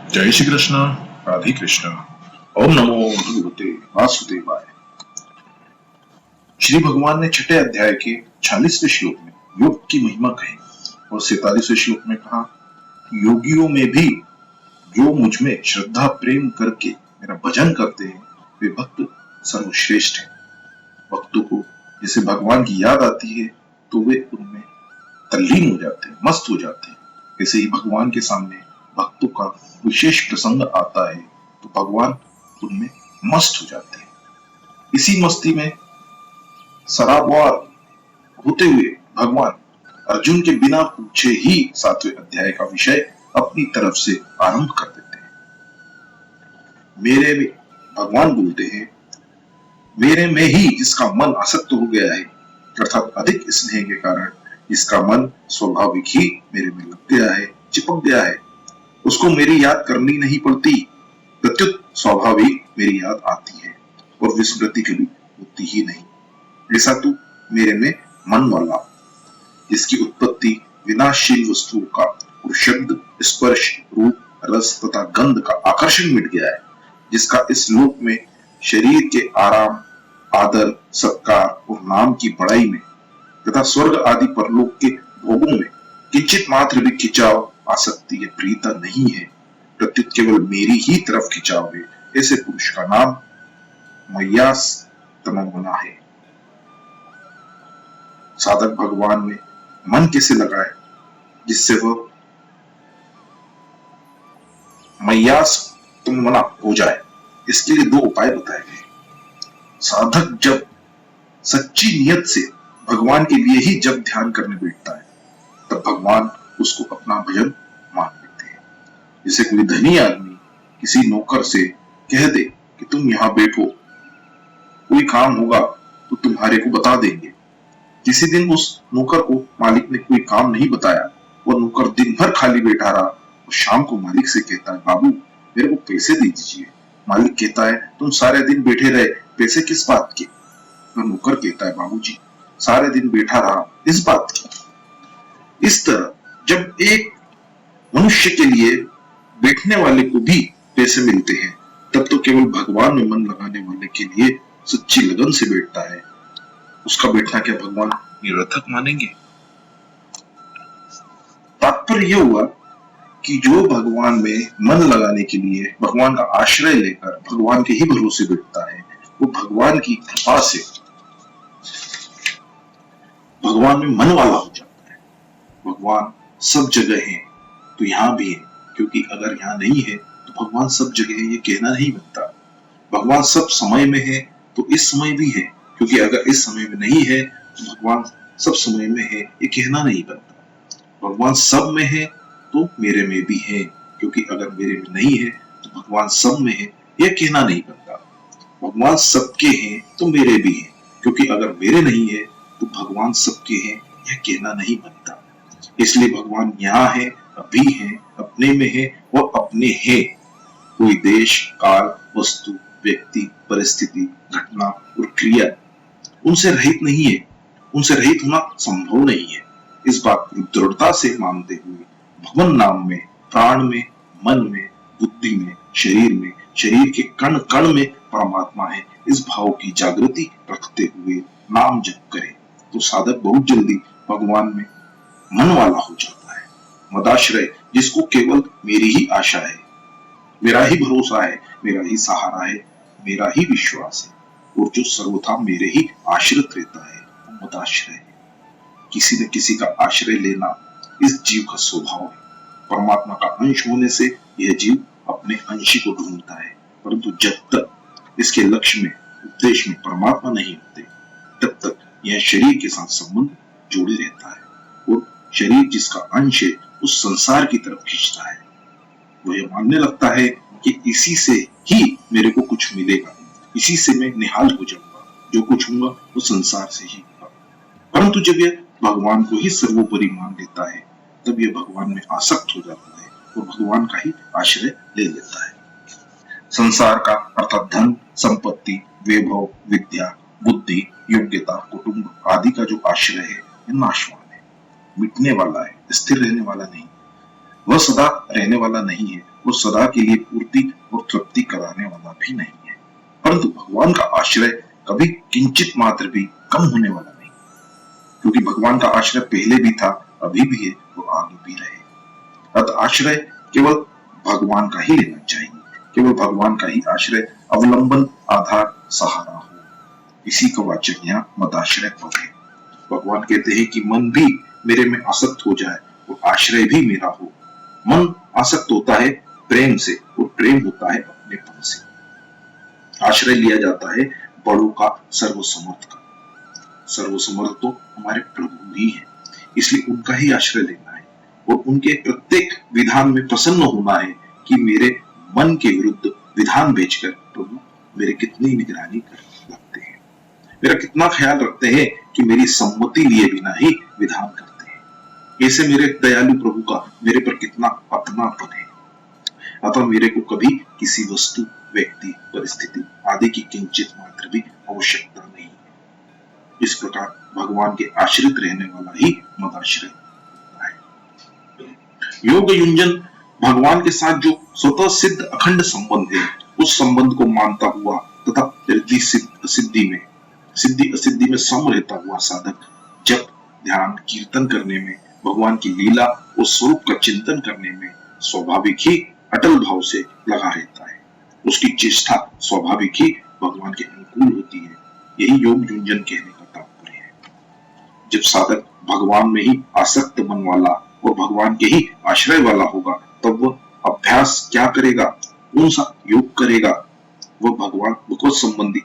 जय श्री कृष्ण। राधे कृष्ण। ओम नमो भगवते वासुदेवाय। श्री भगवान ने छठे अध्याय के 46वें श्लोक में योग की महिमा कही और 47वें श्लोक में कहा, योगियों में भी जो मुझ में श्रद्धा प्रेम करके मेरा भजन करते हैं वे भक्त सर्वश्रेष्ठ हैं। भक्तों को जैसे भगवान की याद आती है तो वे उनमें तल्लीन हो जाते हैं, मस्त हो जाते हैं। ऐसे ही भगवान के सामने भक्तों का विशेष प्रसंग आता है तो भगवान उनमें मस्त हो जाते हैं। इसी मस्ती में सराबवार होते हुए भगवान अर्जुन के बिना पूछे ही 7वें अध्याय का विषय अपनी तरफ से आरंभ कर देते हैं। मेरे में भगवान बोलते हैं, मेरे में ही जिसका मन आसक्त हो गया है, अर्थात अधिक स्नेह के कारण जिसका मन स्वाभाविक ही मेरे में लग गया है, चिपक गया है, उसको मेरी याद करनी नहीं पड़ती, प्रत्युत स्वाभाविक मेरी याद आती है और विस्मृति कभी होती ही नहीं। ऐसा तू मेरे में मन वाला, जिसकी उत्पत्ति विनाशील वस्तुओं का और शब्द स्पर्श रूप रस तथा गंध का आकर्षण मिट गया है, जिसका इस लोक में शरीर के आराम आदर सत्कार और नाम की बड़ाई में तथा स्वर्ग आदि परलोक के भोगों में किंचित मात्र भी खिंचाव आसक्ति या प्रीता नहीं है, प्रत्युत केवल मेरी ही तरफ खिंचाव है। ऐसे पुरुष का नाम मय्यास तमोगुना है। साधक भगवान में मन कैसे लगाए जिससे वह मय्यास तमोगुना हो जाए, इसके लिए दो उपाय बताए गए। साधक जब सच्ची नियत से भगवान के लिए ही जब ध्यान करने बैठता है तब भगवान उसको अपना भजन मान लेते हैं। जैसे कोई धनी आदमी किसी नौकर से कह दे कि तुम यहाँ बैठो, कोई काम होगा तो तुम्हारे को बता देंगे। किसी दिन उस नौकर को मालिक ने कोई काम नहीं बताया, वह नौकर दिन भर खाली बैठा रहा और शाम को मालिक से कहता है, बाबू मेरे को पैसे दे दीजिए। मालिक कहता है, तुम सारे दिन बैठे रहे, पैसे किस बात के? नौकर कहता है, बाबूजी सारे दिन बैठा रहा, इस बात की। इस तरह जब एक मनुष्य के लिए बैठने वाले को भी पैसे मिलते हैं तब तो केवल भगवान में मन लगाने वाले के लिए सच्ची लगन से बैठता है, उसका बैठना क्या भगवान निरर्थक मानेंगे? तात्पर्य यह हुआ कि जो भगवान में मन लगाने के लिए भगवान का आश्रय लेकर भगवान के ही भरोसे बैठता है, वो भगवान की कृपा से भगवान में मन वाला हो जाता है। भगवान सब जगह है तो यहाँ भी है, क्योंकि अगर यहाँ नहीं है तो भगवान सब जगह है ये कहना नहीं बनता। भगवान सब समय में है तो इस समय भी है, क्योंकि अगर इस समय में नहीं है तो भगवान सब समय में है ये कहना नहीं बनता। भगवान सब में है तो मेरे में भी है, क्योंकि अगर मेरे में नहीं है तो भगवान सब में है यह कहना नहीं बनता। भगवान सबके हैं तो मेरे भी हैं, क्योंकि अगर मेरे नहीं है तो भगवान सबके हैं यह कहना नहीं बनता। इसलिए भगवान यहाँ है, अभी है, अपने में है और अपने है। कोई देश काल वस्तु व्यक्ति परिस्थिति घटना और क्रिया उनसे रहित नहीं है, उनसे रहित होना संभव नहीं है। इस बात को दृढ़ता से मानते हुए भगवान नाम में प्राण में मन में बुद्धि में शरीर के कण कण में परमात्मा है, इस भाव की जागृति रखते हुए नाम जप करे तो साधक बहुत जल्दी भगवान में मन वाला हो जाता है। मदाश्रय जिसको केवल मेरी ही आशा है, मेरा ही भरोसा है, मेरा ही सहारा है, मेरा ही विश्वास है और जो सर्वथा मेरे ही आश्रित रहता है वो मदाश्रय है। किसी न किसी का आश्रय लेना इस जीव का स्वभाव है। परमात्मा का अंश होने से यह जीव अपने अंशी को ढूंढता है, परंतु जब तक इसके लक्ष्य में उद्देश्य में परमात्मा नहीं होते तब तक यह शरीर के साथ संबंध जोड़े रहता है और शरीर जिसका अंश है उस संसार की तरफ खींचता है। वह मानने लगता है कि इसी से ही मेरे को कुछ मिलेगा, इसी से मैं निहाल हो जाऊंगा, जो कुछ होगा वो संसार से ही होगा। परंतु जब यह भगवान को ही सर्वोपरि मान लेता है तब यह भगवान में आसक्त हो जाता है और भगवान का ही आश्रय ले लेता है। संसार का अर्थात धन संपत्ति वैभव विद्या बुद्धि योग्यता कुटुंब आदि का जो आश्रय है यह नाशवान है, मिटने वाला है, स्थिर रहने वाला नहीं। वह सदा रहने वाला नहीं है वो सदा के लिए पूर्ति और तृप्ति कराने वाला भी नहीं है, परंतु भगवान का आश्रय कभी किंचित मात्र भी कम होने वाला नहीं, क्योंकि भगवान का आश्रय पहले भी था, अभी भी है और आगे भी रहे। अतः आश्रय केवल भगवान का ही लेना चाहिए, केवल भगवान का ही आश्रय अवलंबन, आधार, सहारा हो। इसी का वाचक यहाँ मदाश्रय पद है। भगवान कहते हैं कि मन भी मेरे में आसक्त हो जाए और आश्रय भी मेरा हो। मन आसक्त होता है प्रेम से और प्रेम होता है अपनेपन से। आश्रय लिया जाता है बड़ों का, सर्वसमर्थ का। सर्वसमर्थ तो हमारे प्रभु ही है, इसलिए उनका ही आश्रय लेना है और उनके प्रत्येक विधान में प्रसन्न होना है कि मेरे मन के विरुद्ध विधान भेजकर प्रभु मेरे कितनी निगरानी कर लगते हैं, मेरा कितना ख्याल रखते हैं कि मेरी सम्मति लिए बिना ही विधान करते हैं। ऐसे मेरे दयालु प्रभु का मेरे पर कितना अपनापन है। अतः मेरे को कभी किसी वस्तु, व्यक्ति, परिस्थिति आदि की किंचित मात्र भी आवश्यकता नहीं है। इस प्रकार भगवान के आश्रित रहने वाला ही मदाश्रय होता है। योग युंजन भगवान के साथ जो स्वतः सिद्ध अखंड संबंध है, उस संबंध को मानता हुआ तथा रिद्धि सिद्धि असिद्धि में सम रहता हुआ साधक जब ध्यान, कीर्तन करने में, भगवान की लीला और स्वरूप का चिंतन करने में स्वाभाविक ही अटल भाव से लगा रहता है। उसकी चेष्टा स्वाभाविक ही भगवान के अनुकूल होती है। यही योग युंजन कहने का तात्पर्य है। जब साधक भगवान में ही आसक्त मन वाला और भगवान के ही आश्रय वाला होगा, तब वह अभ्यास क्या करेगा, कौन सा योग करेगा? वह भगवत संबंधी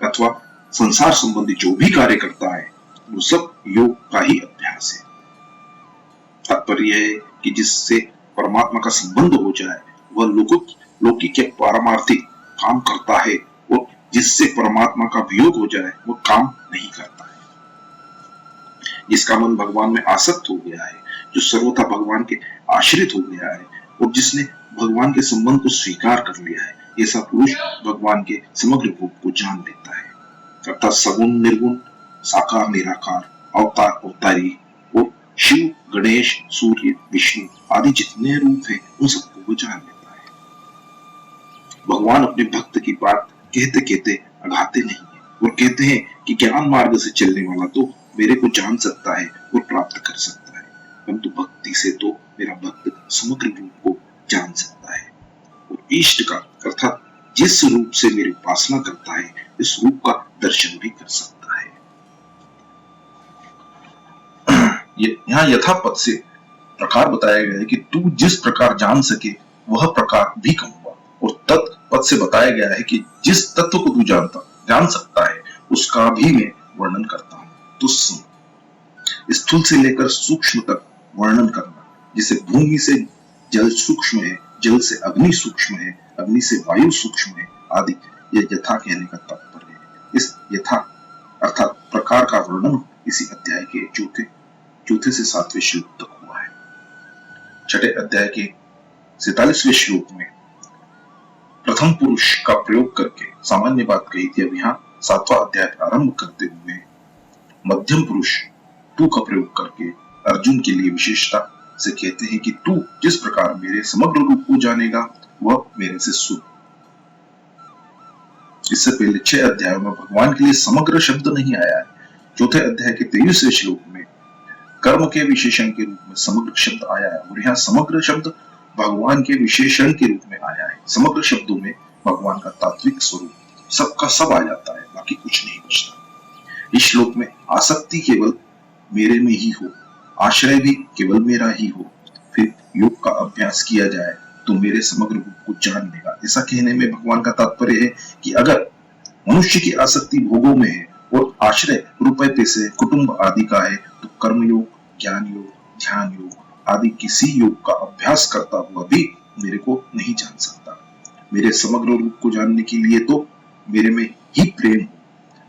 अथवा संसार संबंधी जो भी कार्य करता है, वो सब योग का ही अभ्यास है। तात्पर्य है कि जिससे परमात्मा का संबंध हो जाए, वह लौकिक या पारमार्थिक काम करता है, और जिससे परमात्मा का वियोग हो जाए, वह काम नहीं करता है। जिसका मन भगवान में आसक्त हो गया है, जो सर्वथा भगवान के आश्रित हो गया है और जिसने भगवान के संबंध को स्वीकार कर लिया है, ऐसा पुरुष भगवान के समग्र रूप को जान लेता है। अर्थात सगुण निर्गुण, साकार निराकार, अवतार अवतारी और शिव, गणेश, सूर्य, विष्णु आदि जितने रूप हैं, उन सबको वो जान लेता है। भगवान अपने भक्त की बात कहते कहते अघाते नहीं है और कहते हैं कि ज्ञान मार्ग से चलने वाला तो मेरे को जान सकता है और प्राप्त कर सकता है, परंतु भक्ति से तो मेरा भक्त समग्र रूप को जान सकता है और इष्ट का अर्थात जिस रूप से मेरी उपासना करता है, इस रूप का दर्शन भी कर सकता है। यहाँ यथापद से प्रकार बताया गया है कि तू जिस प्रकार जान सके वह प्रकार भी कहूंगा, और तत्पद से बताया गया है कि जिस तत्व को तू जान सकता है उसका भी मैं वर्णन करता हूं, तो सुन। स्थूल से लेकर सूक्ष्म तक वर्णन करना, जिसे भूमि से जल सूक्ष्म है, जल से अग्नि सूक्ष्म है, अग्नि से वायु सूक्ष्म है आदि, यह यथा कहने का तात्पर्य है। इस यथा अर्थात प्रकार का वर्णन इसी अध्याय के चौथे से 7वें श्लोक तक हुआ है। छठे अध्याय के 47वें श्लोक में प्रथम पुरुष का प्रयोग करके सामान्य बात कही थी। अब यहाँ 7वां अध्याय प्रारंभ करते हुए मध्यम पुरुष तू का प्रयोग करके अर्जुन के लिए विशेषता से कहते हैं कि तू जिस प्रकार मेरे समग्र रूप को जानेगा, वह मेरे से सुन। इससे पहले 6 अध्यायों में भगवान के लिए समग्र शब्द नहीं आया है। चौथे अध्याय के 23वें श्लोक में कर्म के विशेषण के रूप में समग्र शब्द आया है, और यहाँ समग्र शब्द भगवान के विशेषण के रूप में आया है। समग्र शब्दों में भगवान का तात्विक स्वरूप सबका सब आ जाता है, बाकी कुछ नहीं बचता। इस श्लोक में आसक्ति केवल मेरे में ही हो, आश्रय भी केवल मेरा ही हो, फिर योग का अभ्यास किया जाए तो मेरे समग्र रूप को जान लेगा। ऐसा कहने में भगवान का तात्पर्य है कि अगर मनुष्य की आसक्ति भोगों में है और आश्रय रुपए पैसे, कुटुंब आदि का है, तो कर्म योग, ज्ञान योग, ध्यान योग आदि किसी योग का अभ्यास करता हुआ भी मेरे को नहीं जान सकता। मेरे समग्र रूप को जानने के लिए तो मेरे में ही प्रेम हो,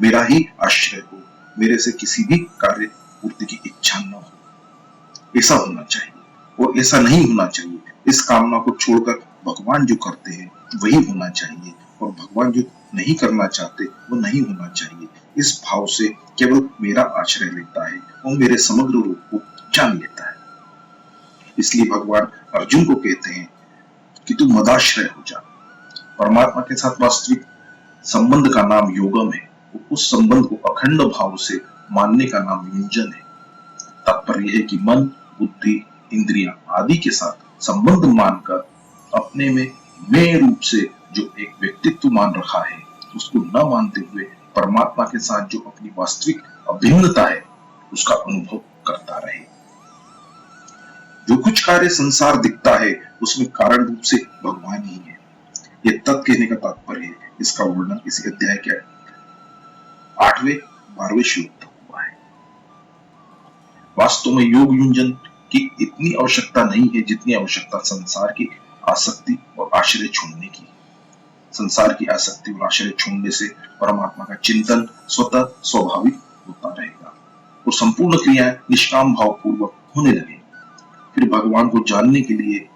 मेरा ही आश्रय हो, मेरे से किसी भी कार्य पूर्ति की इच्छा न हो, ऐसा होना चाहिए। और ऐसा नहीं होना चाहिए, इस कामना को छोड़कर भगवान जो करते हैं वही होना चाहिए, और भगवान जो नहीं करना चाहते वो नहीं होना चाहिए। इस भाव से केवल मेरा आश्रय लेता है और मेरे समग्र रूप को जान लेता है। इसलिए भगवान अर्जुन को कहते हैं कि तू मदाश्रय हो जा। परमात्मा के साथ वास्तविक संबंध का नाम योगम है। उस संबंध को अखंड भाव से मानने का नाम युंजन है। तात्पर्य है कि मन, बुद्धि, इंद्रियां आदि के साथ संबंध मानकर अपने में मैं रूप से जो एक व्यक्तित्व मान रखा है, उसको न मानते हुए परमात्मा के साथ जो अपनी वास्तविक अभिन्नता है उसका अनुभव करता रहे। जो कुछ कार्य संसार दिखता है उसमें कारण रूप से भगवान ही है। यह तत् कहने का तात्पर्य है। इसका वर्णन इसी अध्याय के 8वें 12वें श्लोक तक हुआ है। वास्तव में योग युंजन की इतनी आवश्यकता नहीं है जितनी आवश्यकता संसार की आसक्ति और आश्रय छोड़ने की। संसार की आसक्ति और आश्रय छोड़ने से परमात्मा का चिंतन स्वतः स्वाभाविक होता रहेगा और संपूर्ण क्रियाएं निष्काम भाव पूर्वक होने लगेंगी। फिर भगवान को जानने के लिए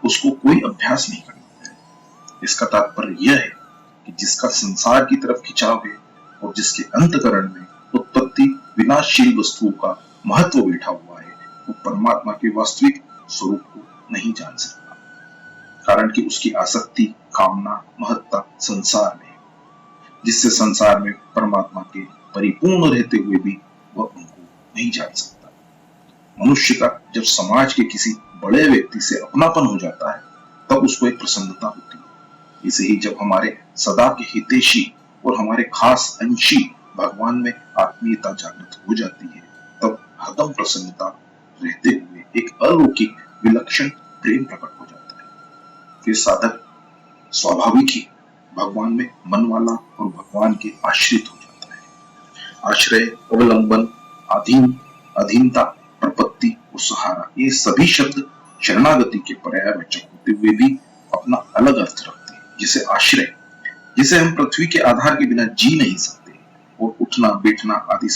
उसको कोई अभ्यास नहीं करना है। इसका तात्पर्य यह है कि जिसका संसार की तरफ खिंचाव है और जिसके अंतकरण में उत्पत्ति विनाशशील वस्तुओं का महत्व बैठा हुआ है, वो परमात्मा के वास्तविक स्वरूप को नहीं जान सकता, कारण कि उसकी आसक्ति, कामना, महत्ता संसार में, जिससे संसार में परमात्मा के परिपूर्ण रहते हुए भी वह उनको नहीं जान सकता। मनुष्य का जब समाज के किसी बड़े व्यक्ति से अपनापन हो जाता है तब उसको एक प्रसन्नता होती है। इसे ही जब हमारे सदा के हितैषी और हमारे खास अंशी भगवान में आत्मीयता जागृत हो जाती है, तब हरदम प्रसन्नता रहते हुए एक अलौकिक विलक्षण प्रेम प्रकट हो जाता है। फिर साधक स्वाभाविक ही भगवान में मन वाला और भगवान के आश्रित हो जाता है। आश्रय, अवलंबन, अधीन, अधीनता, प्रपत्ति और सहारा, ये सभी शब्द शरणागति के पर्यायवाचक होते हुए भी अपना अलग अर्थ रखते हैं। जैसे आश्रय, जिसे हम पृथ्वी के आधार के बिना जी नहीं सकते और उठना बैठना आदि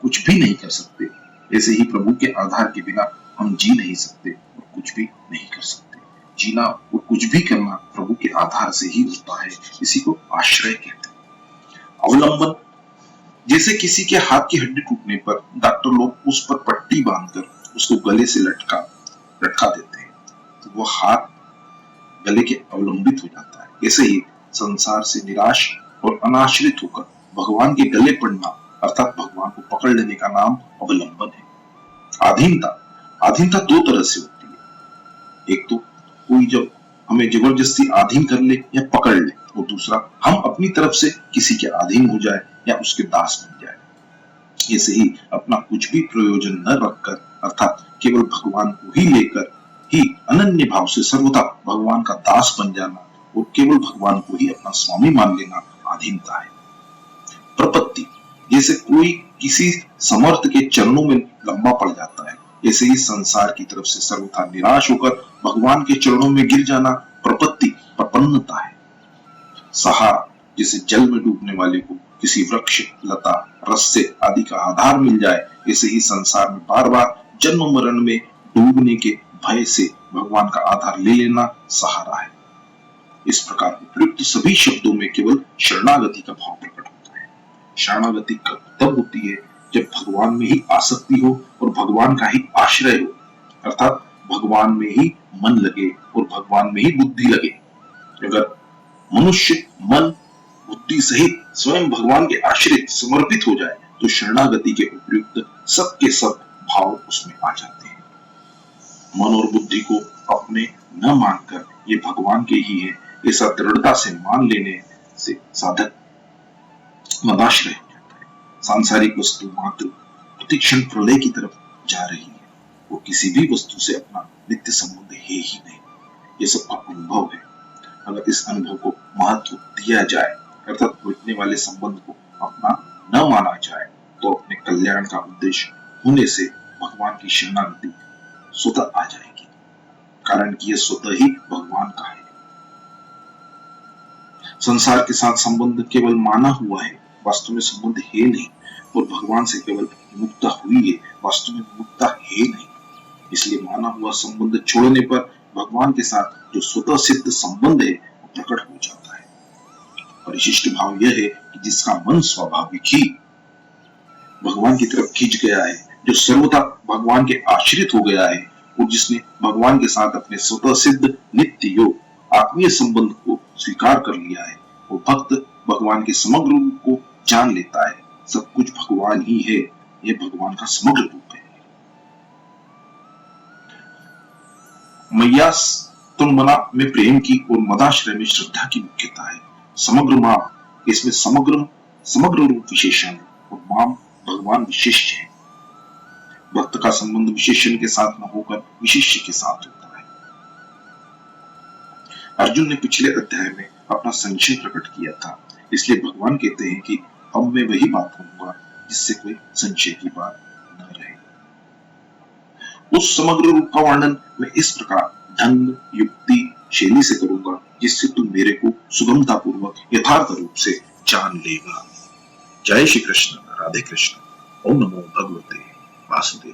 कुछ भी नहीं कर सकते, ऐसे ही प्रभु के आधार के बिना हम जी नहीं सकते और कुछ भी नहीं कर सकते। जीना और कुछ भी करना प्रभु के आधार से ही होता है। इसी को आश्रय कहते हैं। अवलंबन, जैसे किसी के हाथ की हड्डी टूटने पर डॉक्टर लोग उस पर पट्टी बांधकर उसको गले से लटका देते हैं, तो वह हाथ गले के अवलंबित हो जाता है। ऐसे ही संसार से निराश और अनाश्रित होकर भगवान के गले पड़ना अर्थात भगवान को पकड़ लेने का नाम अवलंबन है। आधीनता दो तरह से होती है। एक तो कोई जब हमें जबरदस्ती अधीन कर ले या पकड़ ले, और दूसरा हम अपनी तरफ से किसी के अधीन हो जाए या उसके दास बन जाए। ऐसे ही अपना कुछ भी प्रयोजन न रखकर अर्थात केवल भगवान को ही लेकर ही अनन्य भाव से सर्वदा भगवान का दास बन जाना और केवल भगवान को ही अपना स्वामी मान लेना अधीनता है। प्रपत्ति, जैसे कोई किसी समर्थ के चरणों में लंबा पड़ जाता है, ऐसे ही संसार की तरफ से सर्वथा निराश होकर भगवान के चरणों में गिर जाना प्रपत्ति, प्रपन्नता है। सहारा, जैसे जल में डूबने वाले को किसी वृक्ष, लता, रस्से आदि का आधार मिल जाए, ऐसे ही संसार में बार बार जन्म मरण में डूबने के भय से भगवान का आधार ले लेना सहारा है। इस प्रकार उपयुक्त सभी शब्दों में केवल शरणागति का भाव प्रकट होता है। शरणागति तब होती है जब भगवान में ही आसक्ति हो और भगवान का ही आश्रय हो, अर्थात भगवान में ही मन लगे और भगवान में ही बुद्धि लगे। अगर मनुष्य मन, बुद्धि सहित स्वयं भगवान के आश्रित समर्पित हो जाए तो शरणागति के उपयुक्त सब के सब भाव उसमें आ जाते हैं। मन और बुद्धि को अपने न मानकर ये भगवान के ही है, ऐसा दृढ़ता से मान लेने से साधक मदाश्रय हो जाता है। सांसारिक वस्तु मात्र प्रतिक्षण प्रलय की तरफ जा रही है, वो किसी भी वस्तु से अपना नित्य संबंध है ही नहीं। ये सबका अनुभव है। अगर इस अनुभव को महत्व दिया जाए अर्थात मिटने वाले संबंध को अपना न माना जाए, तो अपने कल्याण का उद्देश्य होने से भगवान की शरणागति स्वतः आ जाएगी, कारण कि यह स्वतः ही भगवान का है। संसार के साथ संबंध केवल माना हुआ है, वास्तव में संबंध है नहीं, और भगवान से केवल मुक्ता हुई है, वास्तव में मुक्ता है नहीं। इसलिए माना हुआ संबंध छोड़ने पर भगवान के साथ जो स्वतः सिद्ध संबंध है वो प्रकट हो जाता है। परिशिष्ट भाव यह है कि जिसका मन स्वाभाविक ही भगवान की तरफ खींच गया है, जो सर्वदा भगवान के आश्रित हो गया है और जिसने भगवान के साथ अपने स्वतः सिद्ध नित्य योग आत्मीय संबंध को स्वीकार कर लिया है, वो भक्त भगवान के समग्र रूप को जान लेता है। सब कुछ भगवान ही है, यह भगवान का समग्र रूप है। मैया तुंगमना में प्रेम की और मदाश्रय में श्रद्धा की मुख्यता है। समग्र मां, इसमें समग्र समग्र रूप विशेषण और मां भगवान विशिष्ट है। भक्त का संबंध विशेषण के साथ न होकर विशिष्य के साथ होता है। अर्जुन ने पिछले अध्याय में अपना संशय प्रकट किया था, इसलिए भगवान कहते हैं कि अब मैं वही बात कहूंगा जिससे कोई संशय की बात न रहे। उस समग्र रूप का वर्णन मैं इस प्रकार ढंग, युक्ति, शैली से करूंगा जिससे तुम मेरे को सुगमता पूर्वक यथार्थ रूप से जान लेगा। जय श्री कृष्ण, राधे कृष्ण। ओम नमो भगवते वासुदेव।